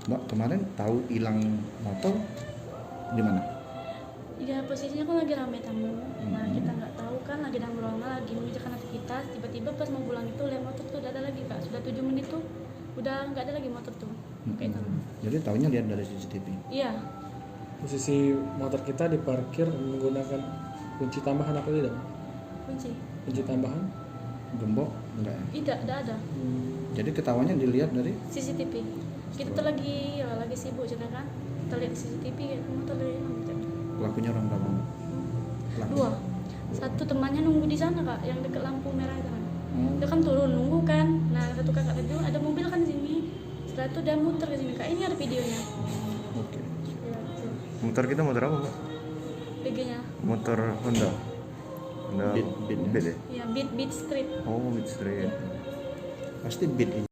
Mbak, kemarin tahu hilang motor di mana? Ya posisinya kan lagi rame tamu. Nah kita nggak tahu kan lagi nongkrong lagi mengerjakan aktivitas. Tiba-tiba pas mau pulang itu lihat motor tuh udah ada lagi Kak. Sudah 7 menit tuh udah nggak ada lagi motor tuh. Kayak gitu. Jadi tahunya lihat dari CCTV. Iya. Posisi motor kita diparkir menggunakan kunci tambahan apa tidak? Kunci tambahan? Gembok enggak ya? Tidak ada. Jadi ketahuannya dilihat dari CCTV. Kita tuh lagi sibuk juga kan. Kita lihat CCTV kayak motor dari pelakunya orang berapa? Dua. Satu temannya nunggu di sana Kak, yang dekat lampu merah itu kan. Dia kan turun nunggu kan. Nah satu kakak tadi ada mobil kan di sini. Setelah itu dia muter ke sini Kak. Ini ada videonya. Oke. Ya, tuh. Motor kita motor apa, Pak? BG-nya. Motor Honda. Honda Beat ya? Ya, Beat Street. Oh, Beat Street. Pasti beat ini.